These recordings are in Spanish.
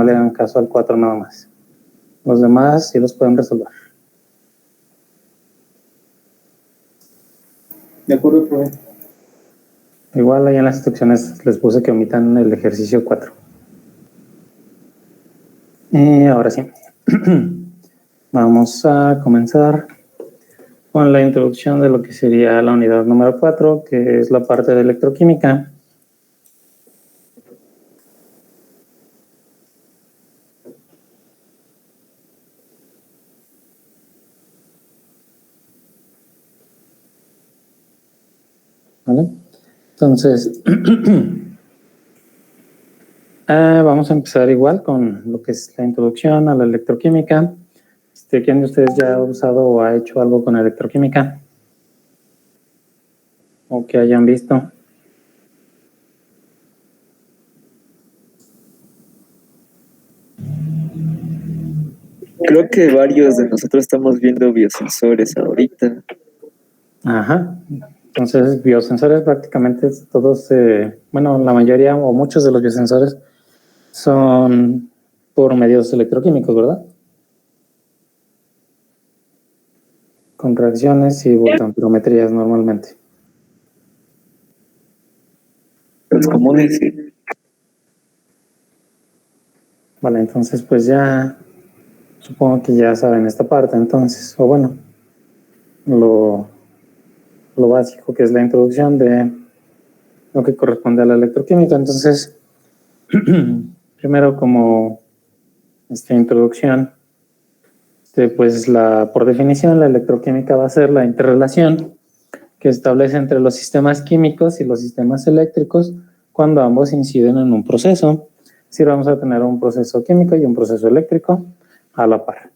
no le hagan caso al 4 nada más. Los demás sí los pueden resolver. De acuerdo, profe. Igual ahí en las instrucciones les puse que omitan el ejercicio 4. Y ahora sí. Vamos a comenzar con la introducción de lo que sería la unidad número 4, que es la parte de electroquímica. ¿Vale? Entonces, vamos a empezar igual con lo que es la introducción a la electroquímica. ¿Quién de ustedes ya ha usado o ha hecho algo con electroquímica? O que hayan visto. Creo que varios de nosotros estamos viendo biosensores ahorita. Ajá. Entonces, biosensores prácticamente todos, bueno, la mayoría o muchos de los biosensores son por medios electroquímicos, ¿verdad? Con reacciones y voltamperometrías normalmente. Los comunes, sí. Vale, entonces pues ya supongo que ya saben esta parte entonces, o bueno, lo básico que es la introducción de lo que corresponde a la electroquímica. Entonces, primero como introducción, pues por definición la electroquímica va a ser la interrelación que establece entre los sistemas químicos y los sistemas eléctricos cuando ambos inciden en un proceso. Es decir, vamos a tener un proceso químico y un proceso eléctrico a la par.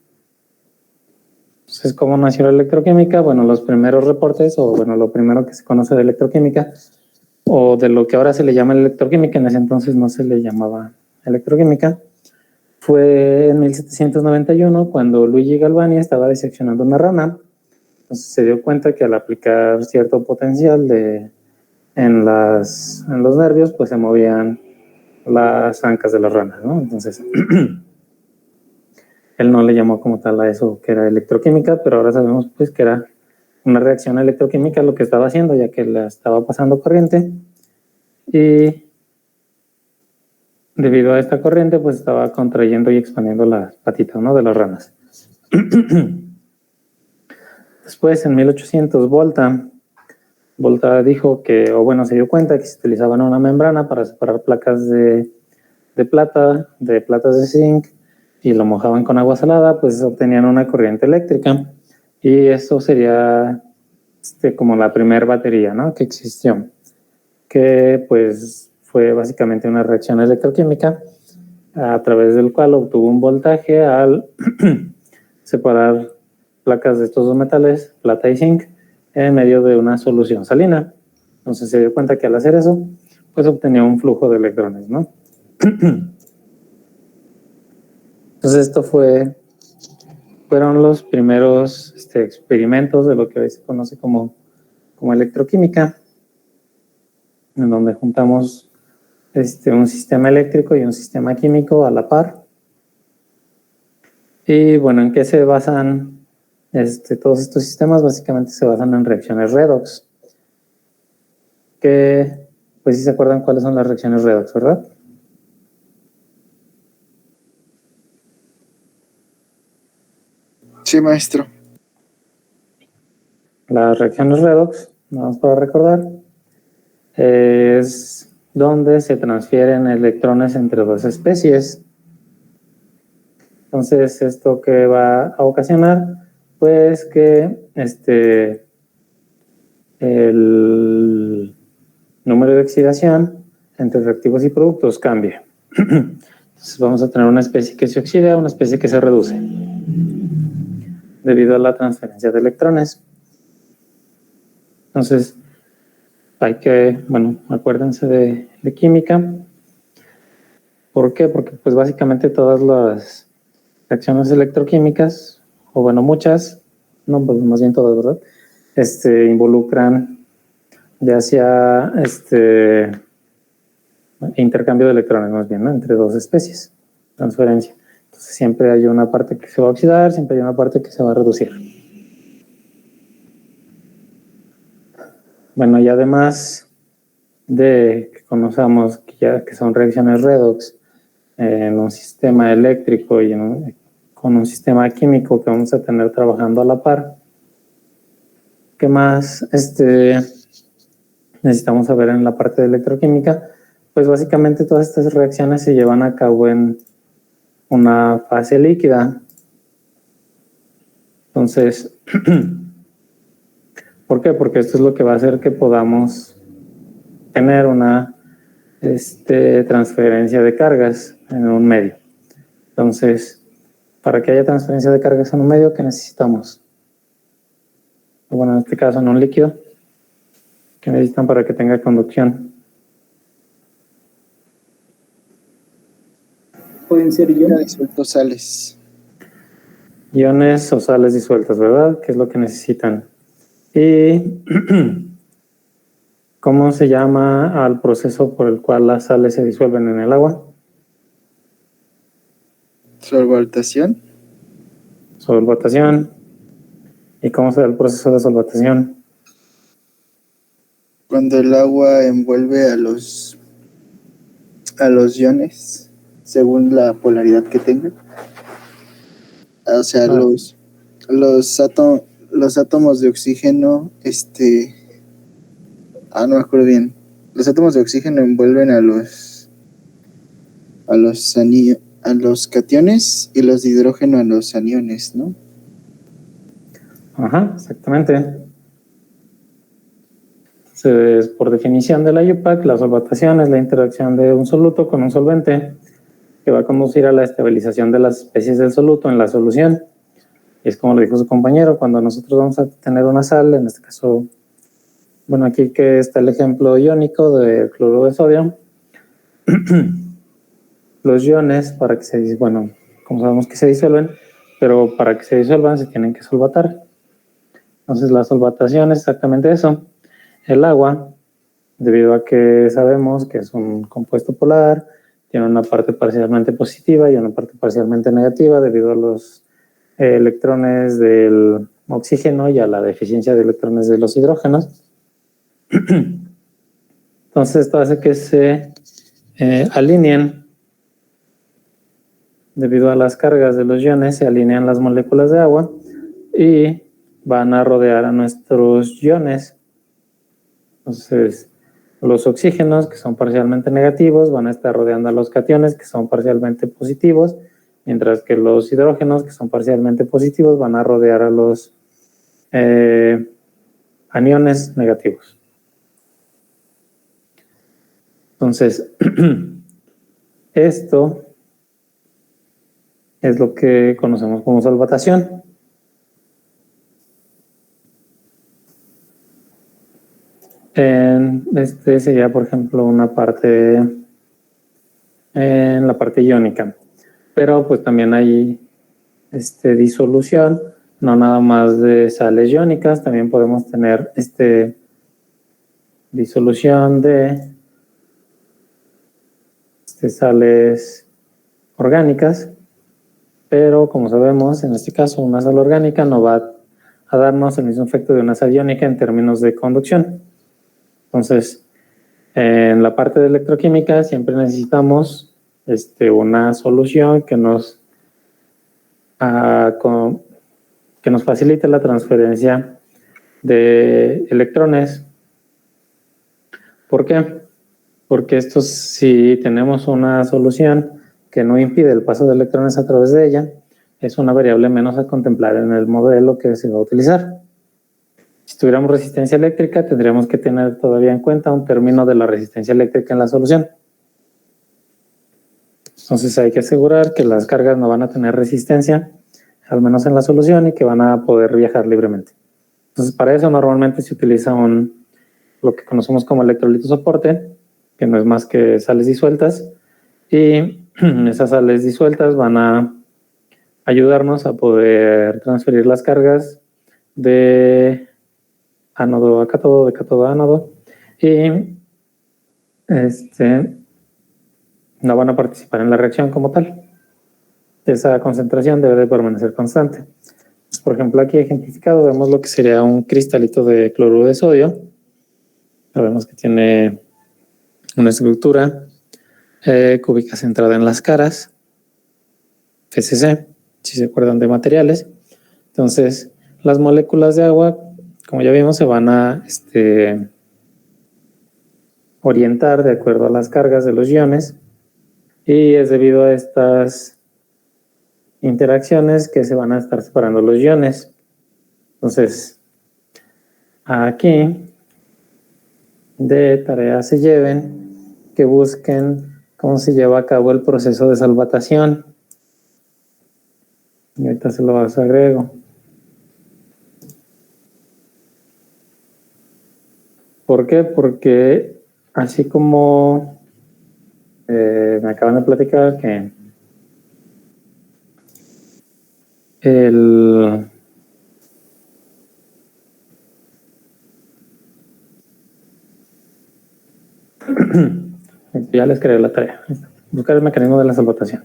Entonces, ¿cómo nació la electroquímica? Bueno, los primeros reportes, o bueno, lo primero que se conoce de electroquímica, o de lo que ahora se le llama electroquímica, en ese entonces no se le llamaba electroquímica, fue en 1791 cuando Luigi Galvani estaba diseccionando una rana. Entonces se dio cuenta que al aplicar cierto potencial en los nervios, pues se movían las ancas de las ranas, ¿no? Entonces, él no le llamó como tal a eso que era electroquímica, pero ahora sabemos pues que era una reacción electroquímica lo que estaba haciendo, ya que le estaba pasando corriente y debido a esta corriente pues estaba contrayendo y expandiendo las patitas, ¿no?, de las ranas. Después, en 1800, Volta dijo que, o bueno, se dio cuenta que se utilizaban una membrana para separar placas de plata, de platas de zinc, y lo mojaban con agua salada, pues obtenían una corriente eléctrica. Y eso sería como la primera batería, ¿no?, que existió, que pues fue básicamente una reacción electroquímica a través del cual obtuvo un voltaje al separar placas de estos dos metales, plata y zinc, en medio de una solución salina. Entonces se dio cuenta que al hacer eso, pues obtenía un flujo de electrones, ¿no? Entonces esto fueron los primeros experimentos de lo que hoy se conoce como electroquímica, en donde juntamos un sistema eléctrico y un sistema químico a la par. Y bueno, ¿en qué se basan todos estos sistemas? Básicamente se basan en reacciones redox. Que, pues sí se acuerdan cuáles son las reacciones redox, ¿verdad? Sí, maestro. Las reacciones redox, vamos para recordar, es donde se transfieren electrones entre dos especies. Entonces, ¿esto qué va a ocasionar? Pues que el número de oxidación entre reactivos y productos cambie. Entonces vamos a tener una especie que se oxida, una especie que se reduce debido a la transferencia de electrones. Entonces, hay que, bueno, acuérdense de química. ¿Por qué? Porque pues básicamente todas las reacciones electroquímicas, o bueno, muchas, no, pues más bien todas, ¿verdad? Involucran ya sea intercambio de electrones, más bien, ¿no?, entre dos especies. transferencia. Entonces siempre hay una parte que se va a oxidar, siempre hay una parte que se va a reducir. Bueno, y además de que conozcamos que son reacciones redox en un sistema eléctrico y con un sistema químico que vamos a tener trabajando a la par, ¿qué más necesitamos saber en la parte de electroquímica? Pues básicamente todas estas reacciones se llevan a cabo en una fase líquida. Entonces, ¿por qué? Porque esto es lo que va a hacer que podamos tener una transferencia de cargas en un medio. Entonces, para que haya transferencia de cargas en un medio, ¿qué necesitamos? Bueno, en este caso en un líquido, ¿qué necesitan para que tenga conducción? Pueden ser iones disueltos, sales. Iones o sales disueltas, ¿verdad? ¿Qué es lo que necesitan? Y ¿cómo se llama al proceso por el cual las sales se disuelven en el agua? Solvatación. Solvatación. ¿Y cómo se da el proceso de solvatación? Cuando el agua envuelve a los iones, según la polaridad que tengan. O sea, los átomos de oxígeno, no me acuerdo bien. Los átomos de oxígeno envuelven a los cationes y los de hidrógeno a los aniones, ¿no? Ajá, exactamente. Entonces, por definición de la IUPAC, la solvatación es la interacción de un soluto con un solvente que va a conducir a la estabilización de las especies del soluto en la solución. Y es como lo dijo su compañero, cuando nosotros vamos a tener una sal, en este caso, bueno, aquí que está el ejemplo iónico de cloruro de sodio, los iones, para que como sabemos que se disuelven, pero para que se disuelvan se tienen que solvatar. Entonces la solvatación es exactamente eso. El agua, debido a que sabemos que es un compuesto polar, tiene una parte parcialmente positiva y una parte parcialmente negativa debido a los electrones del oxígeno y a la deficiencia de electrones de los hidrógenos. Entonces esto hace que se alineen, debido a las cargas de los iones, se alinean las moléculas de agua y van a rodear a nuestros iones. Entonces, los oxígenos, que son parcialmente negativos, van a estar rodeando a los cationes, que son parcialmente positivos, mientras que los hidrógenos, que son parcialmente positivos, van a rodear a los aniones negativos. Entonces, esto es lo que conocemos como solvatación. Sería, por ejemplo, una parte en la parte iónica. Pero pues también hay disolución, no nada más de sales iónicas, también podemos tener disolución de sales orgánicas, pero como sabemos, en este caso una sal orgánica no va a darnos el mismo efecto de una sal iónica en términos de conducción. Entonces, en la parte de electroquímica siempre necesitamos una solución que nos facilite la transferencia de electrones. ¿Por qué? Porque si tenemos una solución que no impide el paso de electrones a través de ella, es una variable menos a contemplar en el modelo que se va a utilizar. Si tuviéramos resistencia eléctrica, tendríamos que tener todavía en cuenta un término de la resistencia eléctrica en la solución. Entonces hay que asegurar que las cargas no van a tener resistencia, al menos en la solución, y que van a poder viajar libremente. Entonces para eso normalmente se utiliza lo que conocemos como electrolito soporte, que no es más que sales disueltas, y esas sales disueltas van a ayudarnos a poder transferir las cargas de ánodo a cátodo, de cátodo a ánodo, y no van a participar en la reacción como tal. esa concentración debe de permanecer constante. Pues, por ejemplo, aquí ejemplificado vemos lo que sería un cristalito de cloruro de sodio. Sabemos que tiene una estructura cúbica centrada en las caras, FCC, si se acuerdan de materiales. Entonces, las moléculas de agua, como ya vimos, se van a orientar de acuerdo a las cargas de los iones, y es debido a estas interacciones que se van a estar separando los iones. Entonces, aquí de tarea se lleven que busquen cómo se lleva a cabo el proceso de salvatación. Y ahorita se lo agrego. ¿Por qué? Porque así como me acaban de platicar que ya les creé la tarea, buscar el mecanismo de la salvatación,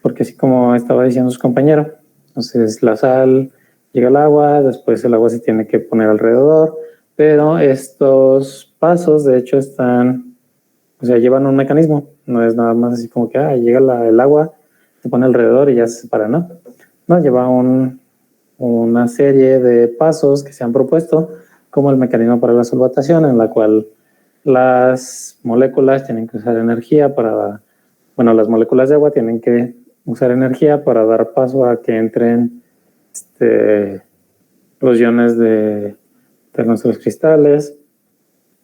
porque así como estaba diciendo su compañero, entonces la sal llega al agua, después el agua se tiene que poner alrededor, pero estos pasos de hecho están, o sea, llevan un mecanismo, no es nada más así como que llega el agua, se pone alrededor y ya se separa, ¿no? No, lleva una serie de pasos que se han propuesto como el mecanismo para la solvatación, en la cual las moléculas tienen que usar energía para, bueno, las moléculas de agua tienen que usar energía para dar paso a que entren los iones de nuestros cristales,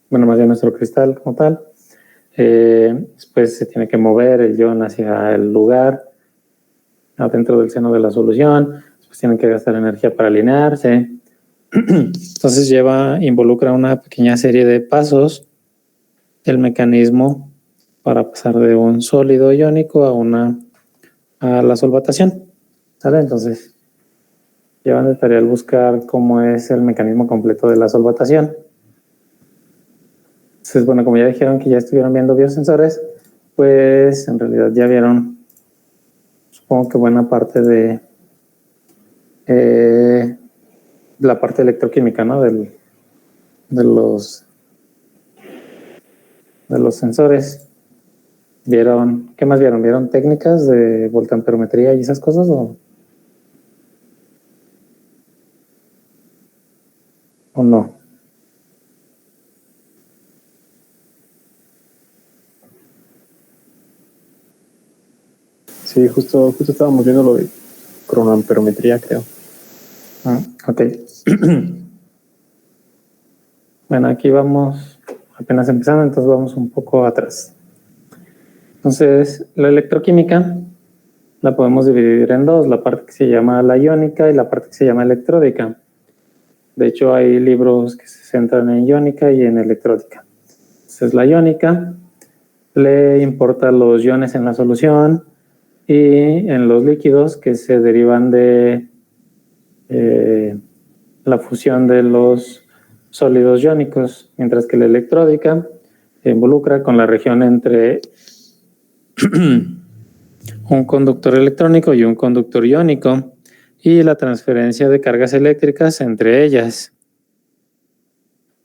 bueno, más bien nuestro cristal como tal. Después se tiene que mover el ion hacia el lugar adentro del seno de la solución, después tienen que gastar energía para alinearse. Entonces involucra una pequeña serie de pasos el mecanismo para pasar de un sólido iónico a la solvatación, ¿sale? Entonces llevan de tarea el buscar cómo es el mecanismo completo de la solvatación. Entonces, bueno, como ya dijeron que ya estuvieron viendo biosensores, pues en realidad ya vieron, supongo que buena parte de la parte electroquímica, ¿no? De los sensores. ¿Vieron? ¿Qué más vieron? ¿Vieron técnicas de voltamperometría y esas cosas o no? Sí, justo estábamos viendo lo de cronoamperometría, creo. Ok. Bueno, aquí vamos apenas empezando, entonces vamos un poco atrás. Entonces, la electroquímica la podemos dividir en dos, la parte que se llama la iónica y la parte que se llama electródica. De hecho, hay libros que se centran en iónica y en electródica. Entonces, la iónica le importa los iones en la solución y en los líquidos que se derivan de la fusión de los sólidos iónicos, mientras que la electródica se involucra con la región entre un conductor electrónico y un conductor iónico y la transferencia de cargas eléctricas entre ellas.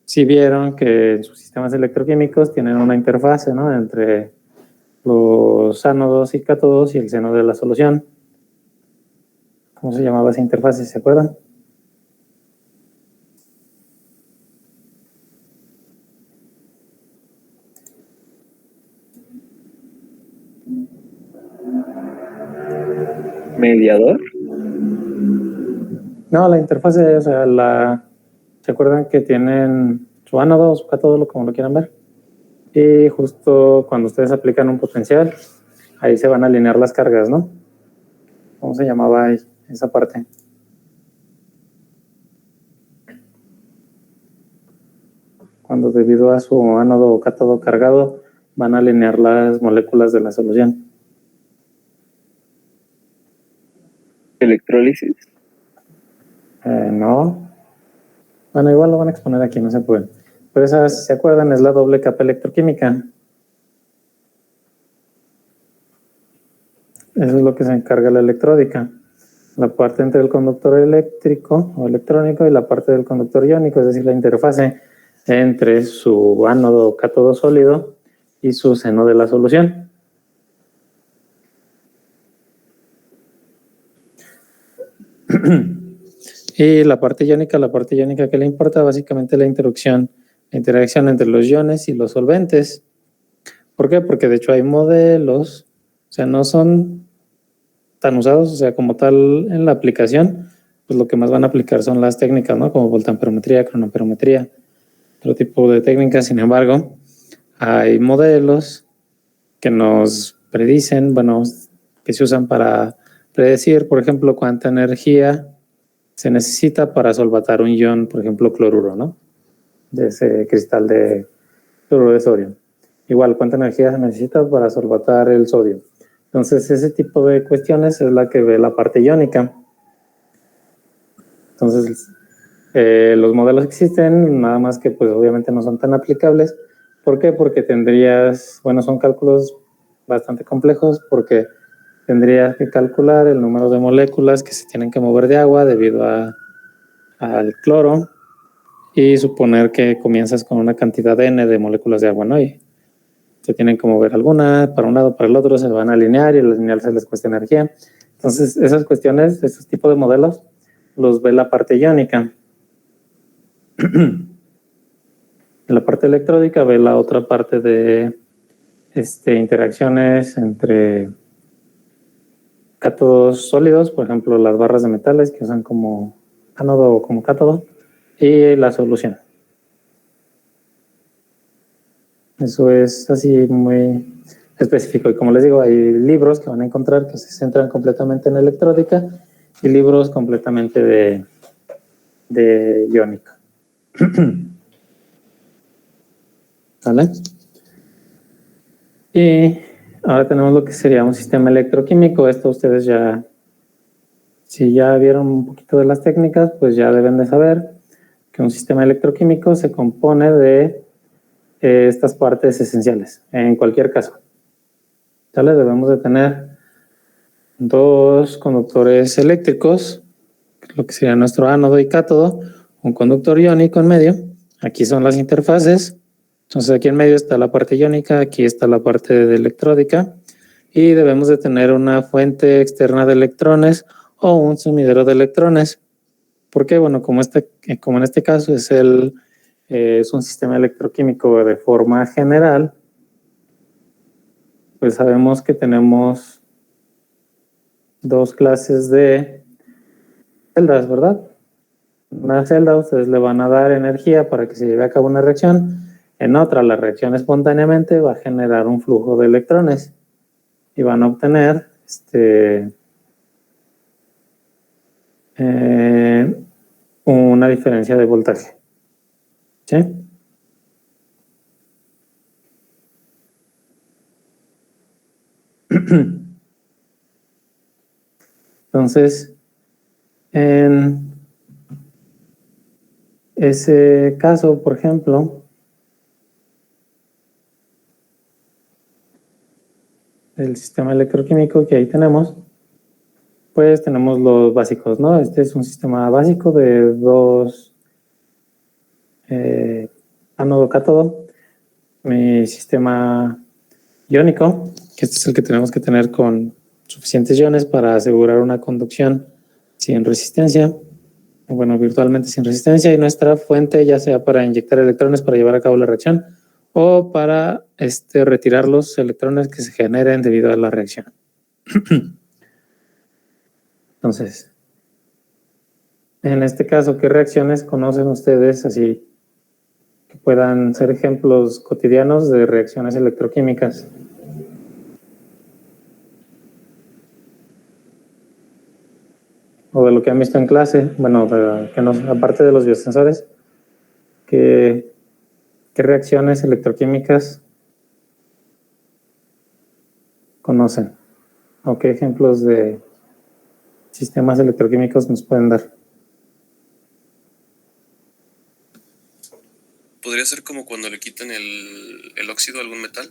Si vieron que sus sistemas electroquímicos tienen una interfase, ¿no?, entre los ánodos y cátodos y el seno de la solución. ¿Cómo se llamaba esa interfase? ¿Se acuerdan? ¿Mediador? No, la interfase, o sea, ¿se acuerdan que tienen su ánodo o su cátodo, como lo quieran ver? Y justo cuando ustedes aplican un potencial, ahí se van a alinear las cargas, ¿no? ¿Cómo se llamaba esa parte? Cuando debido a su ánodo o cátodo cargado, van a alinear las moléculas de la solución. ¿Electrólisis? No. Bueno, igual lo van a exponer aquí, no se pueden. Pero esa, si se acuerdan, es la doble capa electroquímica. Eso es lo que se encarga la electródica. La parte entre el conductor eléctrico o electrónico y la parte del conductor iónico, es decir, la interfase entre su ánodo o cátodo sólido y su seno de la solución. Y la parte iónica que le importa básicamente la interacción entre los iones y los solventes. ¿Por qué? Porque de hecho hay modelos, o sea, no son tan usados, o sea, como tal en la aplicación, pues lo que más van a aplicar son las técnicas, ¿no? Como voltamperometría, cronoamperometría, otro tipo de técnicas. Sin embargo, hay modelos que nos predicen, bueno, que se usan para predecir, por ejemplo, cuánta energía se necesita para solvatar un ion, por ejemplo, cloruro, ¿no? De ese cristal de cloruro de sodio. Igual, cuánta energía se necesita para solvatar el sodio. Entonces, ese tipo de cuestiones es la que ve la parte iónica. Entonces, los modelos existen, nada más que pues obviamente no son tan aplicables. ¿Por qué? Porque tendrías, bueno, son cálculos bastante complejos porque tendrías que calcular el número de moléculas que se tienen que mover de agua debido al cloro y suponer que comienzas con una cantidad n de moléculas de agua, ¿no? Y se tienen que mover alguna para un lado, para el otro, se van a alinear y al alinear se les cuesta energía. Entonces, esas cuestiones, esos tipos de modelos, los ve la parte iónica. En la parte electródica ve la otra parte de interacciones entre cátodos sólidos, por ejemplo, las barras de metales que usan como ánodo o como cátodo, y la solución. Eso es así muy específico. Y como les digo, hay libros que van a encontrar que se centran completamente en electródica y libros completamente de iónica. ¿Vale? Y ahora tenemos lo que sería un sistema electroquímico. Esto ustedes ya, si ya vieron un poquito de las técnicas, pues ya deben de saber que un sistema electroquímico se compone de estas partes esenciales, en cualquier caso. ¿Vale? Debemos de tener dos conductores eléctricos, lo que sería nuestro ánodo y cátodo, un conductor iónico en medio. Aquí son las interfaces. Entonces aquí en medio está la parte iónica, aquí está la parte de electródica y debemos de tener una fuente externa de electrones o un sumidero de electrones. ¿Por qué? Bueno, como en este caso es un sistema electroquímico de forma general, pues sabemos que tenemos dos clases de celdas, ¿verdad? Una celda ustedes le van a dar energía para que se lleve a cabo una reacción. En otra, la reacción espontáneamente va a generar un flujo de electrones y van a obtener una diferencia de voltaje. ¿Sí? Entonces, en ese caso, por ejemplo, el sistema electroquímico que ahí tenemos, pues tenemos los básicos, ¿no? Este es un sistema básico de dos ánodo-cátodo. Mi sistema iónico, que este es el que tenemos que tener con suficientes iones para asegurar una conducción sin resistencia, bueno, virtualmente sin resistencia, y nuestra fuente ya sea para inyectar electrones para llevar a cabo la reacción o para retirar los electrones que se generen debido a la reacción. Entonces, en este caso, ¿qué reacciones conocen ustedes así que puedan ser ejemplos cotidianos de reacciones electroquímicas? O de lo que han visto en clase, bueno, aparte de los biosensores, ¿qué reacciones electroquímicas conocen? ¿O qué ejemplos de sistemas electroquímicos nos pueden dar? ¿Podría ser como cuando le quitan el óxido a algún metal?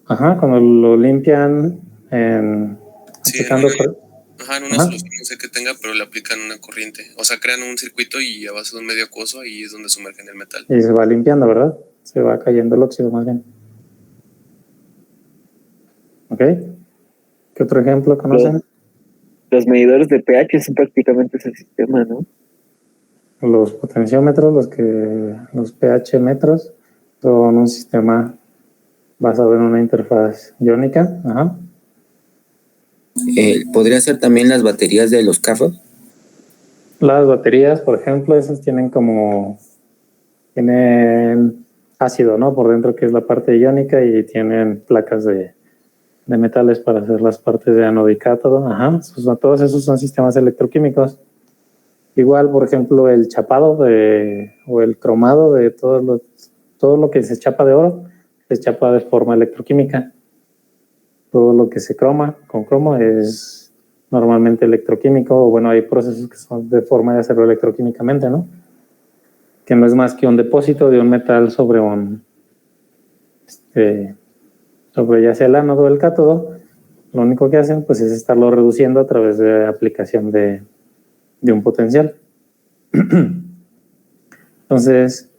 Ajá, cuando lo limpian en Sí, aplicando en una solución, no sé qué tenga, pero le aplican una corriente. O sea, crean un circuito y a base de un medio acuoso ahí es donde sumergen el metal. y se va limpiando, ¿verdad? Se va cayendo el óxido más bien. ¿Ok? ¿Qué otro ejemplo conocen? Los medidores de pH son prácticamente ese sistema, ¿no? Los potenciómetros, los pH metros, son un sistema basado en una interfaz iónica. Ajá. ¿Podría ser también las baterías de los carros? Las baterías, por ejemplo, esas tienen ácido, ¿no? Por dentro, que es la parte iónica, y tienen placas de metales para hacer las partes de ánodo y cátodo. Ajá. Todos esos son sistemas electroquímicos. Igual, por ejemplo, el chapado o el cromado de todo lo que se chapa de oro, se chapa de forma electroquímica. Todo lo que se croma con cromo es normalmente electroquímico, o bueno, hay procesos que son de forma de hacerlo electroquímicamente, ¿no? Que no es más que un depósito de un metal sobre sobre ya sea el ánodo o el cátodo. Lo único que hacen pues es estarlo reduciendo a través de aplicación de un potencial. Entonces,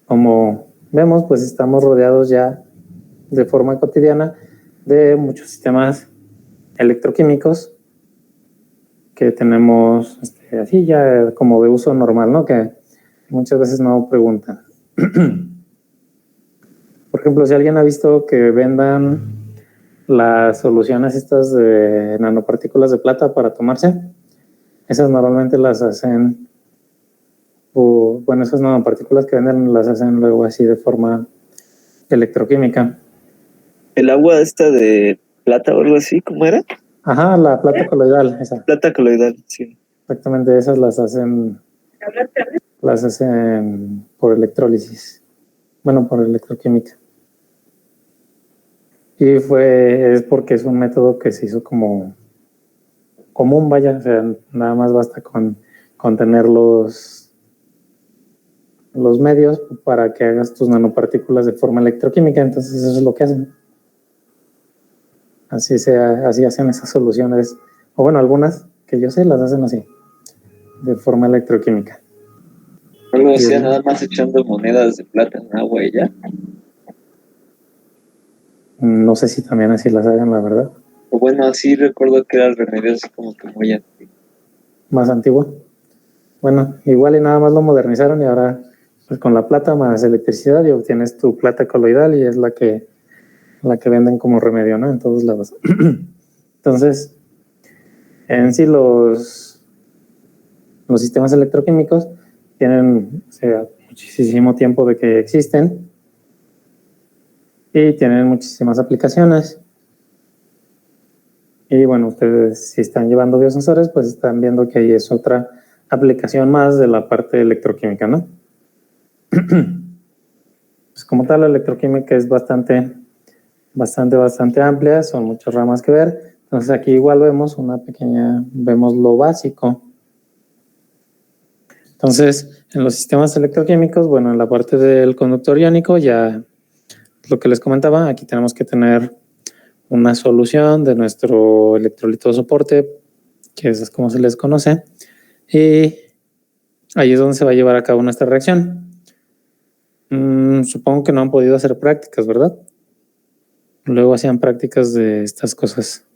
como vemos, pues estamos rodeados ya de forma cotidiana de muchos sistemas electroquímicos que tenemos así ya como de uso normal, ¿no? Que muchas veces no preguntan. Por ejemplo, si alguien ha visto que vendan las soluciones estas de nanopartículas de plata para tomarse, esas normalmente las hacen, bueno, esas nanopartículas que venden las hacen luego así de forma electroquímica. El agua esta de plata o algo así, ¿cómo era? Ajá, la plata coloidal, esa. Plata coloidal, sí. Exactamente, esas las hacen por electrólisis. Bueno, por electroquímica. Y es porque es un método que se hizo como común, vaya, o sea, nada más basta con tener los medios para que hagas tus nanopartículas de forma electroquímica. Entonces eso es lo que hacen. Así hacen esas soluciones, o bueno, algunas que yo sé las hacen así, de forma electroquímica. Algo así, nada más echando monedas de plata en agua y ya. No sé si también así las hagan, la verdad. O bueno, así recuerdo que era el remedio así como que muy antiguo. Más antiguo. Bueno, igual y nada más lo modernizaron, y ahora pues con la plata más electricidad y obtienes tu plata coloidal, y es la que venden como remedio, ¿no? En todos lados. Entonces, en sí los sistemas electroquímicos tienen, o sea, muchísimo tiempo de que existen y tienen muchísimas aplicaciones. Y bueno, ustedes si están llevando biosensores, pues están viendo que ahí es otra aplicación más de la parte electroquímica, ¿no? Pues como tal, la electroquímica es bastante amplia, son muchas ramas que ver. Entonces aquí igual vemos lo básico. Entonces, en los sistemas electroquímicos, bueno, en la parte del conductor iónico, ya lo que les comentaba, aquí tenemos que tener una solución de nuestro electrolito soporte, que es como se les conoce, y ahí es donde se va a llevar a cabo nuestra reacción. Supongo que no han podido hacer prácticas, ¿verdad? Luego hacían prácticas de estas cosas.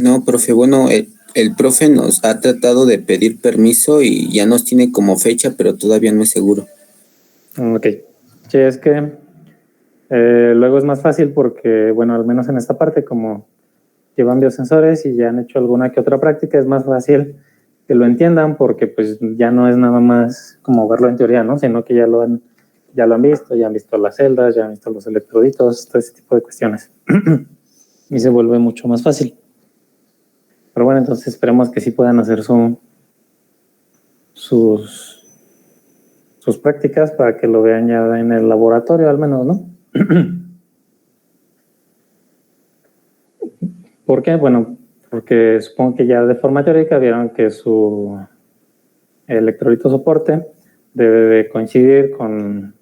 No, profe, bueno, el profe nos ha tratado de pedir permiso y ya nos tiene como fecha, pero todavía no es seguro. Ok. Sí, es que luego es más fácil porque, bueno, al menos en esta parte, como llevan biosensores y ya han hecho alguna que otra práctica, es más fácil que lo entiendan, porque pues ya no es nada más como verlo en teoría, ¿no? Sino que ya lo han visto, ya han visto las celdas, ya han visto los electroditos, todo ese tipo de cuestiones. Y se vuelve mucho más fácil. Pero bueno, entonces esperemos que sí puedan hacer sus prácticas para que lo vean ya en el laboratorio al menos, ¿no? ¿Por qué? Bueno, porque supongo que ya de forma teórica vieron que su electrolito soporte debe de coincidir con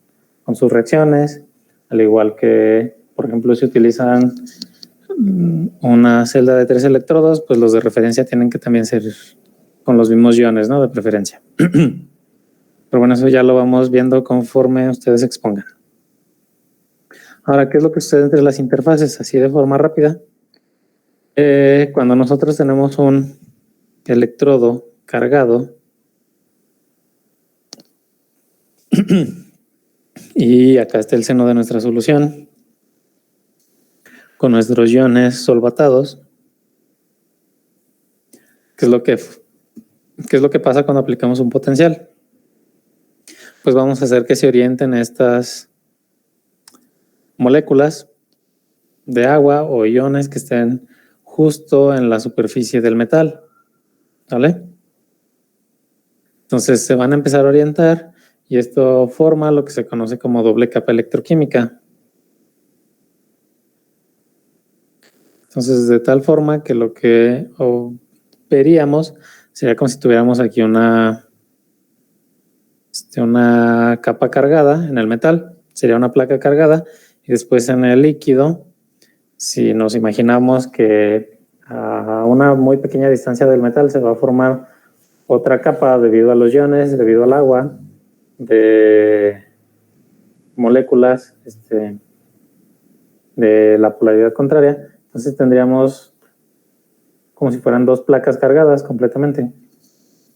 sus reacciones al igual que, por ejemplo, si utilizan una celda de 3 electrodos, pues los de referencia tienen que también ser con los mismos iones, ¿no? De preferencia. Pero bueno, eso ya lo vamos viendo conforme ustedes expongan. Ahora, ¿qué es lo que sucede entre las interfaces? Así de forma rápida. Cuando nosotros tenemos un electrodo cargado y acá está el seno de nuestra solución con nuestros iones solvatados, ¿qué es lo que pasa cuando aplicamos un potencial? Pues vamos a hacer que se orienten estas moléculas de agua o iones que estén justo en la superficie del metal, ¿vale? Entonces se van a empezar a orientar y esto forma lo que se conoce como doble capa electroquímica. Entonces, de tal forma que lo que veríamos sería como si tuviéramos aquí una capa cargada en el metal, sería una placa cargada, y después en el líquido, si nos imaginamos que a una muy pequeña distancia del metal se va a formar otra capa debido a los iones, debido al agua, de moléculas de la polaridad contraria. Entonces tendríamos como si fueran dos placas cargadas completamente.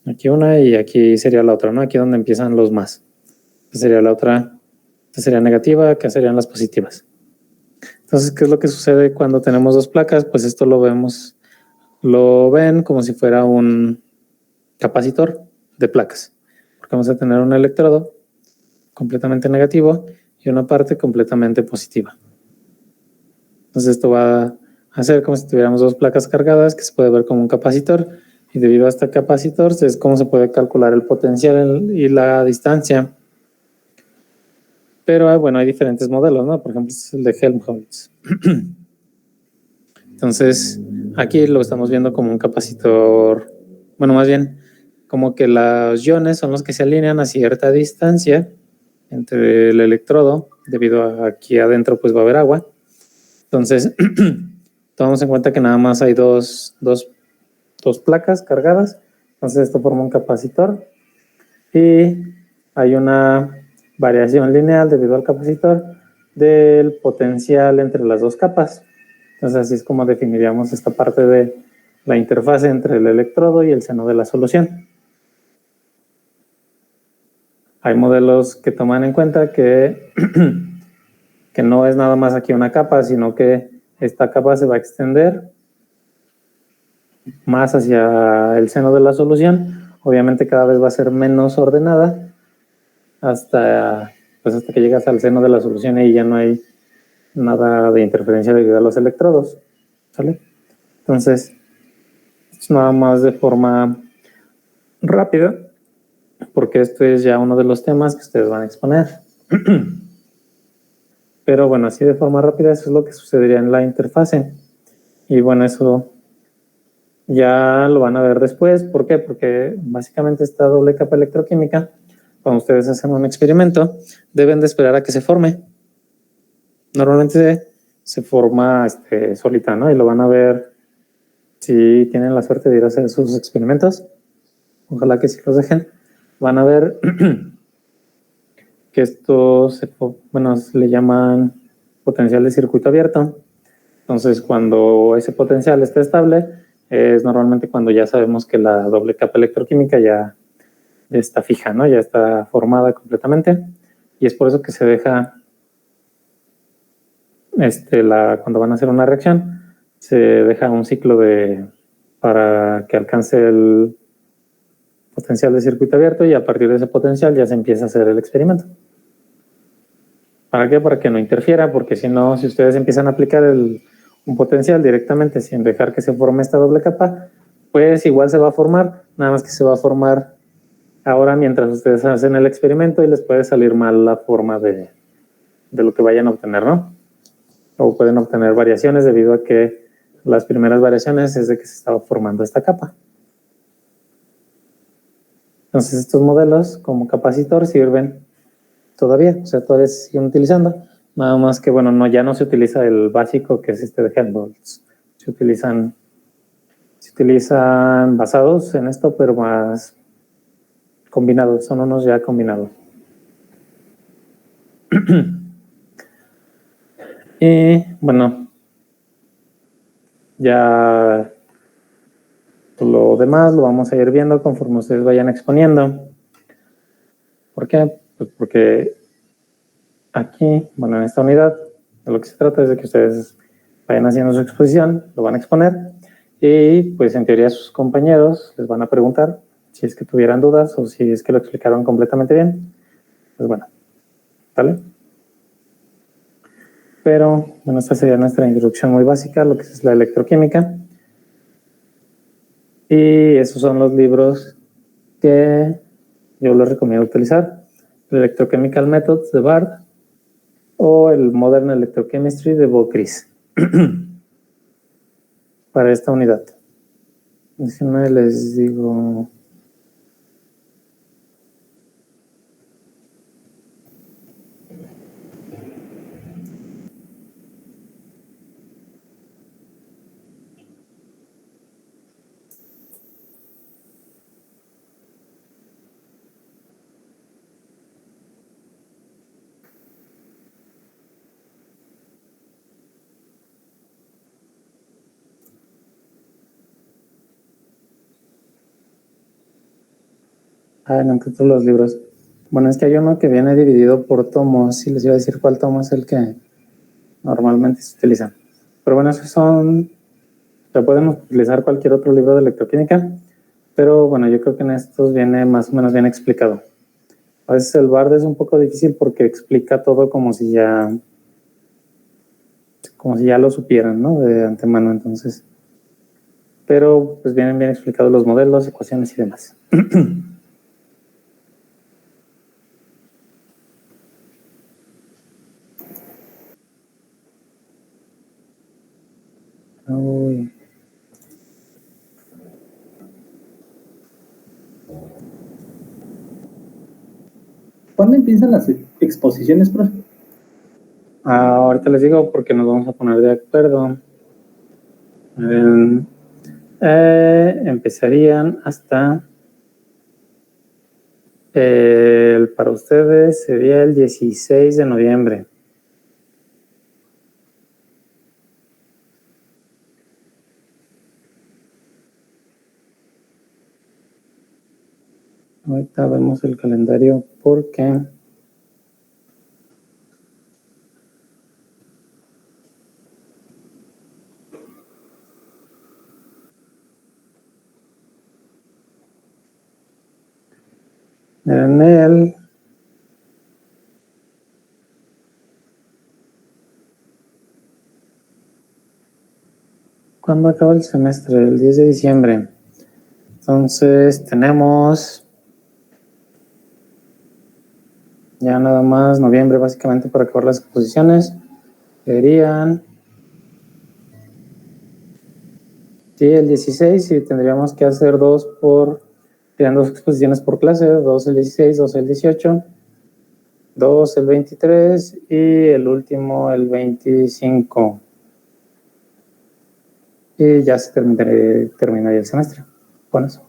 Aquí una y aquí sería la otra, ¿no? Aquí donde empiezan los más. Esta sería la otra, esta sería negativa, acá serían las positivas. Entonces, ¿qué es lo que sucede cuando tenemos dos placas? Pues esto lo ven como si fuera un capacitor de placas. Porque vamos a tener un electrodo completamente negativo y una parte completamente positiva. Entonces esto va a hacer como si tuviéramos dos placas cargadas que se puede ver como un capacitor, y debido a este capacitor es como se puede calcular el potencial y la distancia. Pero bueno, hay diferentes modelos, ¿no? Por ejemplo, este es el de Helmholtz. Entonces, aquí lo estamos viendo como un capacitor, bueno, más bien, como que los iones son los que se alinean a cierta distancia entre el electrodo, debido a que aquí adentro pues va a haber agua. Entonces, tomamos en cuenta que nada más hay dos placas cargadas, entonces esto forma un capacitor y hay una variación lineal debido al capacitor del potencial entre las dos capas. Entonces así es como definiríamos esta parte de la interfase entre el electrodo y el seno de la solución. Hay modelos que toman en cuenta que no es nada más aquí una capa, sino que esta capa se va a extender más hacia el seno de la solución. Obviamente cada vez va a ser menos ordenada hasta que llegas al seno de la solución y ya no hay nada de interferencia debido a los electrodos, ¿sale? Entonces, es nada más de forma rápida, porque esto es ya uno de los temas que ustedes van a exponer. Pero bueno, así de forma rápida, eso es lo que sucedería en la interfase. Y bueno, eso ya lo van a ver después. ¿Por qué? Porque básicamente esta doble capa electroquímica, cuando ustedes hacen un experimento, deben de esperar a que se forme. Normalmente se forma solita, ¿no? Y lo van a ver si tienen la suerte de ir a hacer sus experimentos. Ojalá que sí los dejen. Van a ver que esto se le llaman potencial de circuito abierto. Entonces, cuando ese potencial está estable, es normalmente cuando ya sabemos que la doble capa electroquímica ya está fija, ¿no? Ya está formada completamente. Y es por eso que se deja, cuando van a hacer una reacción, se deja un ciclo para que alcance el potencial de circuito abierto, y a partir de ese potencial ya se empieza a hacer el experimento. ¿Para qué? Para que no interfiera, porque si no, si ustedes empiezan a aplicar un potencial directamente sin dejar que se forme esta doble capa, pues igual se va a formar, nada más que se va a formar ahora mientras ustedes hacen el experimento, y les puede salir mal la forma de lo que vayan a obtener, ¿no? O pueden obtener variaciones debido a que las primeras variaciones es de que se estaba formando esta capa. Entonces estos modelos como capacitor sirven todavía, o sea, todavía se siguen utilizando, Nada más que, bueno, no, ya no se utiliza el básico que es este de Helmholtz. Se utilizan basados en esto, pero más combinados, son unos ya combinados. Y bueno, ya lo demás lo vamos a ir viendo conforme ustedes vayan exponiendo. ¿Por qué? Pues porque aquí, bueno, en esta unidad, de lo que se trata es de que ustedes vayan haciendo su exposición, lo van a exponer y pues en teoría sus compañeros les van a preguntar si es que tuvieran dudas o si es que lo explicaron completamente bien. Pues bueno, ¿vale? Pero bueno, esta sería nuestra introducción muy básica, lo que es la electroquímica. Y esos son los libros que yo les recomiendo utilizar. El Electrochemical Methods de Bard o el Modern Electrochemistry de Bockris para esta unidad. Déjenme les digo. No encuentro los libros. Bueno, es que hay uno que viene dividido por tomos y les iba a decir cuál tomo es el que normalmente se utiliza. Pero bueno, esos son. O podemos utilizar cualquier otro libro de electroquímica, pero bueno, yo creo que en estos viene más o menos bien explicado. A veces el Bard es un poco difícil porque explica todo como si ya lo supieran, ¿no? De antemano, entonces. Pero pues vienen bien explicados los modelos, ecuaciones y demás. Uy. ¿Cuándo empiezan las exposiciones, profe? Ahorita les digo porque nos vamos a poner de acuerdo. Empezarían hasta para ustedes sería el 16 de noviembre. Ahorita vemos el calendario porque en él ¿cuándo acaba el semestre? El 10 de diciembre. Entonces tenemos ya nada más noviembre básicamente para acabar las exposiciones. Serían el 16 y tendríamos que hacer serían dos exposiciones por clase, dos el 16, dos el 18, dos el 23 y el último el 25. Y ya se terminaría el semestre con eso.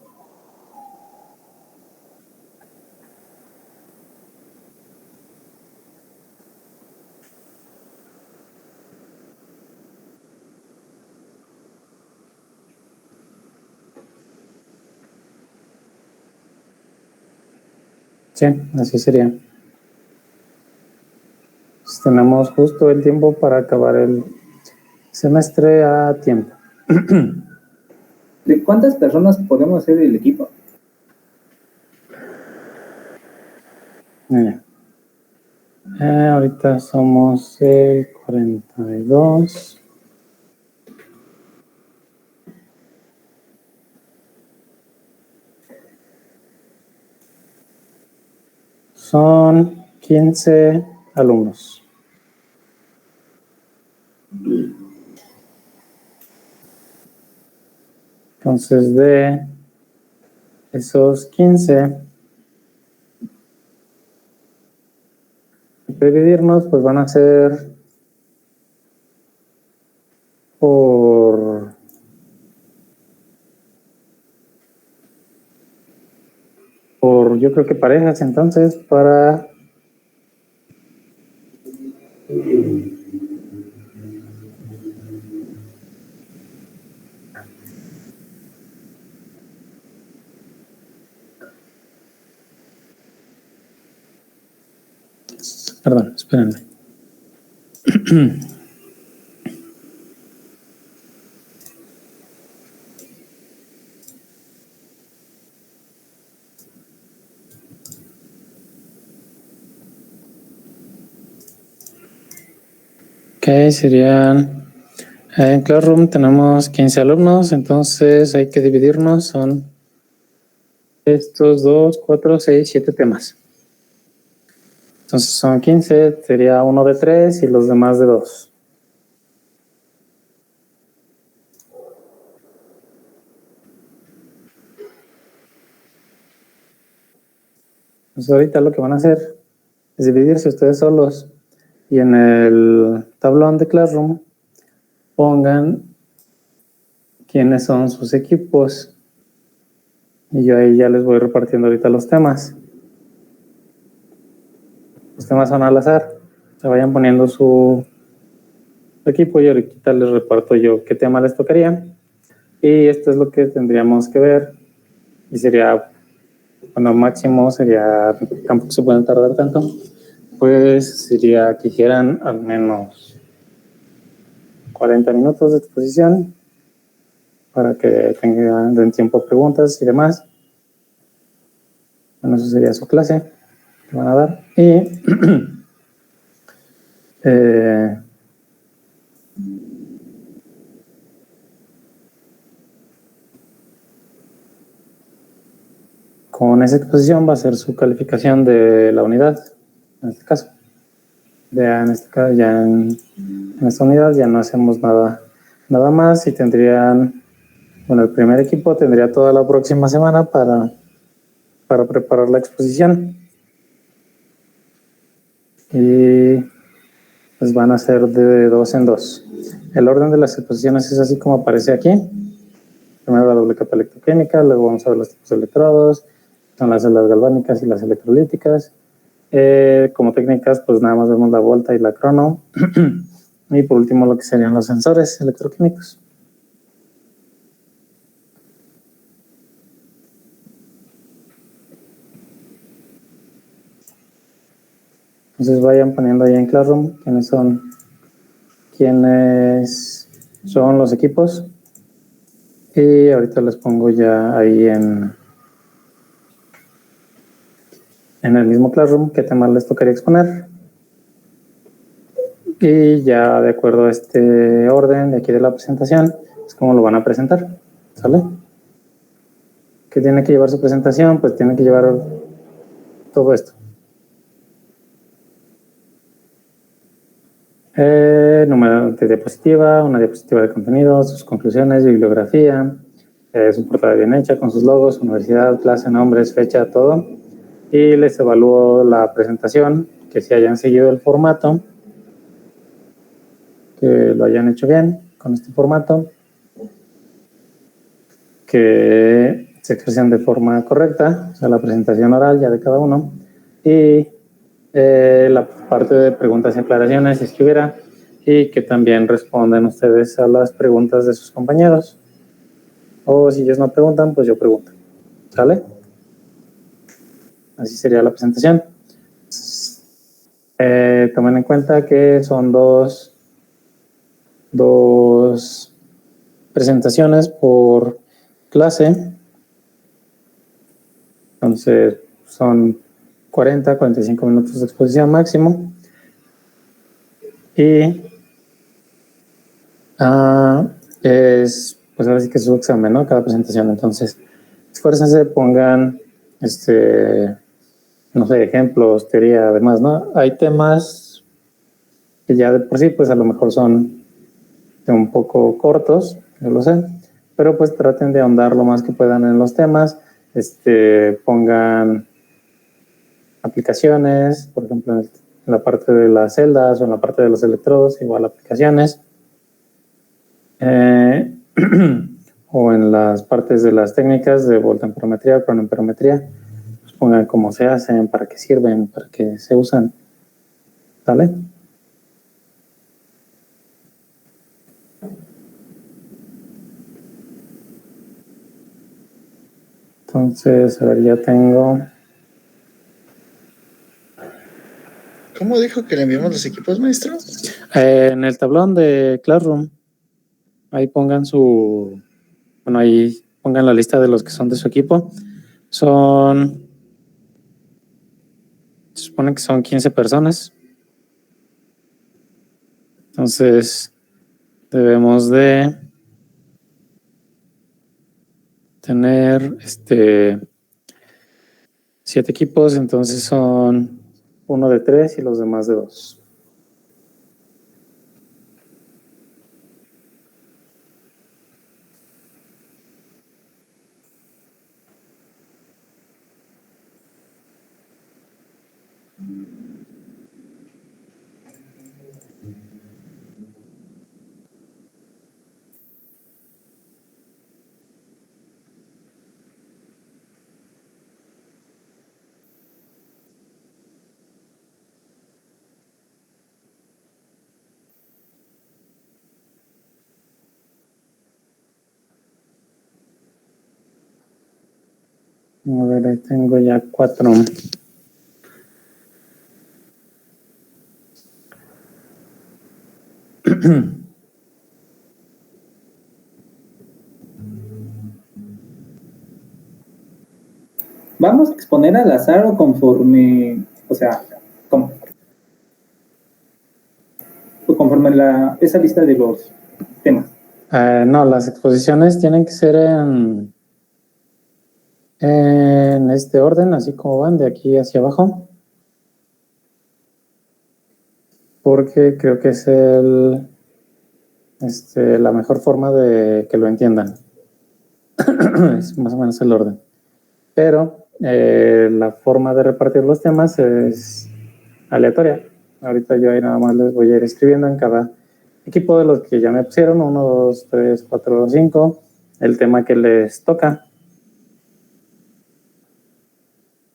Sí, así sería. Pues tenemos justo el tiempo para acabar el semestre a tiempo. ¿De cuántas personas podemos ser el equipo? Ahorita somos el 42. Son 15 alumnos. Entonces, de esos 15, dividirnos, pues van a ser por yo creo que parejas, entonces, para perdón, espérenme. Ok, serían en Classroom tenemos 15 alumnos, entonces hay que dividirnos, son estos 2, 4, 6, 7 temas. Entonces son 15, sería uno de 3 y los demás de 2. Entonces ahorita lo que van a hacer es dividirse ustedes solos y en el tablón de Classroom pongan quiénes son sus equipos y yo ahí ya les voy repartiendo ahorita los temas. Los temas son al azar, se vayan poniendo su equipo y ahorita les reparto yo qué tema les tocaría y esto es lo que tendríamos que ver y sería, bueno, máximo sería, tampoco se pueden tardar tanto, pues sería que hicieran al menos 40 minutos de exposición para que den tiempo a preguntas y demás. Bueno, eso sería su clase que van a dar. Y con esa exposición va a ser su calificación de la unidad, en este caso. En esta unidad ya no hacemos nada más y tendrían, bueno, el primer equipo tendría toda la próxima semana para preparar la exposición. Y pues van a ser de 2 en 2. El orden de las exposiciones es así como aparece aquí. Primero la doble capa electroquímica, luego vamos a ver los tipos de electrodos, son las celdas galvánicas y las electrolíticas. Como técnicas, pues nada más vemos la volta y la crono. Y por último lo que serían los sensores electroquímicos. Entonces vayan poniendo ahí en Classroom quiénes son los equipos. Y ahorita les pongo ya ahí en el mismo Classroom qué temas les tocaría exponer. Y ya de acuerdo a este orden de aquí de la presentación, es como lo van a presentar. ¿Sale? ¿Qué tiene que llevar su presentación? Pues tiene que llevar todo esto. Número de diapositiva, una diapositiva de contenido, sus conclusiones, bibliografía, su portada bien hecha con sus logos, universidad, clase, nombres, fecha, todo. Y les evalúo la presentación, que si hayan seguido el formato, que lo hayan hecho bien con este formato, que se expresen de forma correcta, o sea, la presentación oral ya de cada uno, y la parte de preguntas y aclaraciones, si es que hubiera, y que también respondan ustedes a las preguntas de sus compañeros. O si ellos no preguntan, pues yo pregunto. ¿Sale? Así sería la presentación. Tomen en cuenta que son dos presentaciones por clase. Entonces, son 45 minutos de exposición máximo. Y pues ahora sí que es su examen, ¿no? Cada presentación. Entonces, esfuércense, pongan, no sé, ejemplos, teoría, además, ¿no? Hay temas que ya de por sí, pues a lo mejor son un poco cortos, yo lo sé, pero pues traten de ahondar lo más que puedan en los temas, pongan aplicaciones, por ejemplo, la parte de las celdas o en la parte de los electrodos, igual aplicaciones. O en las partes de las técnicas de voltamperometría o cronoamperometría, pues pongan cómo se hacen, para qué sirven, para qué se usan. ¿Sale? Entonces, a ver, ya tengo. ¿Cómo dijo que le enviamos los equipos, maestro? En el tablón de Classroom, ahí pongan ahí pongan la lista de los que son de su equipo. Se supone que son 15 personas. Entonces, debemos de tener 7 equipos, entonces son uno de 3 y los demás de 2. A ver, ahí tengo ya 4. Vamos a exponer al azar o conforme, o sea, conforme esa lista de los temas. No, las exposiciones tienen que ser en este orden, así como van, de aquí hacia abajo. Porque creo que es la mejor forma de que lo entiendan. Es más o menos el orden. Pero la forma de repartir los temas es aleatoria. Ahorita yo ahí nada más les voy a ir escribiendo en cada equipo de los que ya me pusieron, 1, 2, 3, 4, 5, el tema que les toca.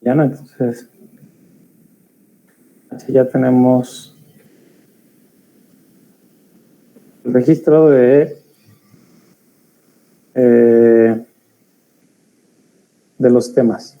Ya no, entonces, así ya tenemos el registro de los temas.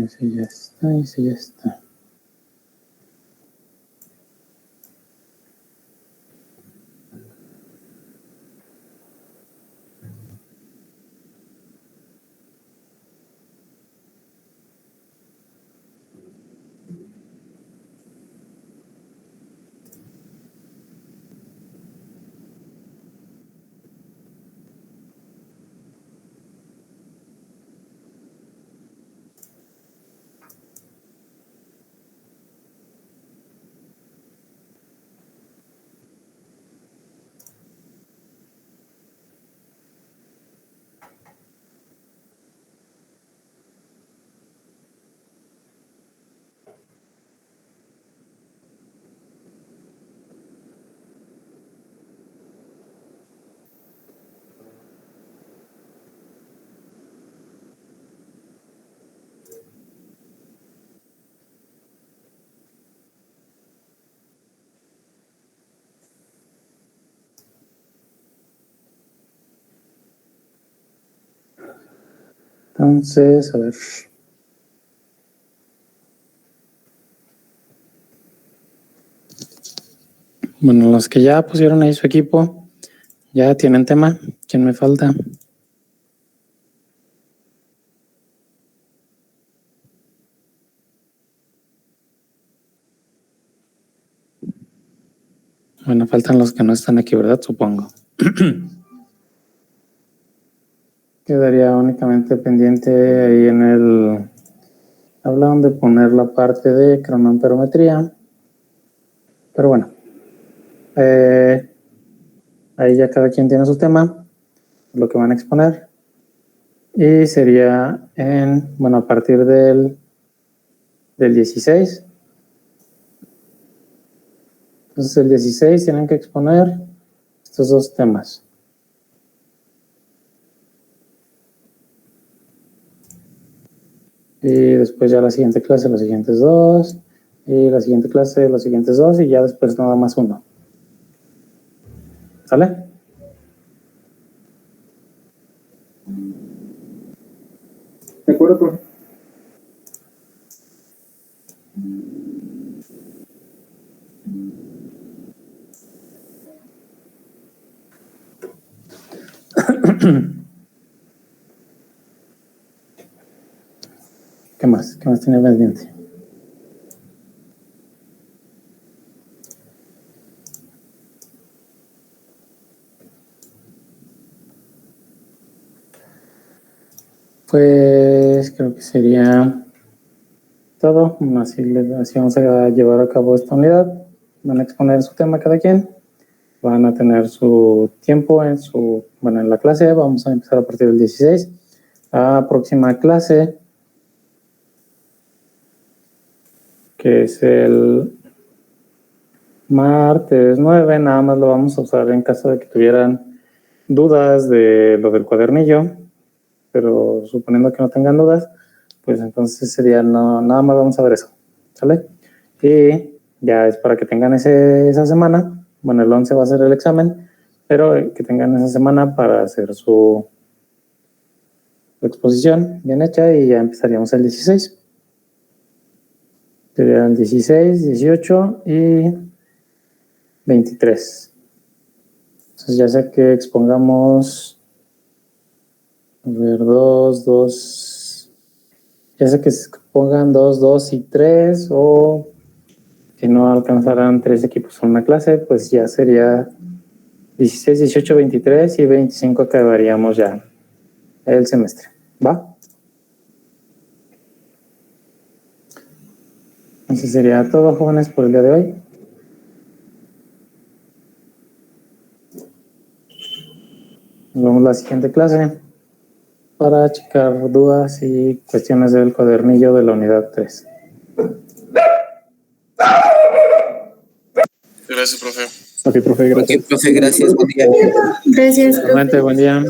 Ese ya está, ese ya está. Entonces, a ver. Bueno, los que ya pusieron ahí su equipo, ya tienen tema. ¿Quién me falta? Bueno, faltan los que no están aquí, ¿verdad? Supongo. Quedaría únicamente pendiente ahí en el... Hablaban de poner la parte de cronoamperometría. Pero bueno. Ahí ya cada quien tiene su tema, lo que van a exponer. Y sería a partir del 16. Entonces el 16 tienen que exponer estos dos temas. Y después ya la siguiente clase, los siguientes dos. Y la siguiente clase, los siguientes dos. Y ya después nada más uno. ¿Sale? De acuerdo, profe. ¿Qué más? ¿Qué más tiene pendiente? Pues creo que sería todo. Así vamos a llevar a cabo esta unidad. Van a exponer su tema cada quien. Van a tener su tiempo en la clase. Vamos a empezar a partir del 16. La próxima clase, que es el martes 9, nada más lo vamos a usar en caso de que tuvieran dudas de lo del cuadernillo, pero suponiendo que no tengan dudas, pues entonces sería nada más vamos a ver eso, ¿sale? Y ya es para que tengan esa semana, el 11 va a ser el examen, pero que tengan esa semana para hacer su exposición bien hecha y ya empezaríamos el 16. Sería el 16, 18 y 23. Entonces ya sea que expongamos, dos, ya sea que se expongan 2, 2 y 3, o si no alcanzarán 3 equipos en una clase, pues ya sería 16, 18, 23 y 25 acabaríamos ya el semestre. ¿Va? Eso sería todo, jóvenes, por el día de hoy. Nos vemos en la siguiente clase para checar dudas y cuestiones del cuadernillo de la unidad 3. Gracias, profe. Ok, profe, gracias. Ok, profe, gracias. Buen día. Gracias, profe. Buen día.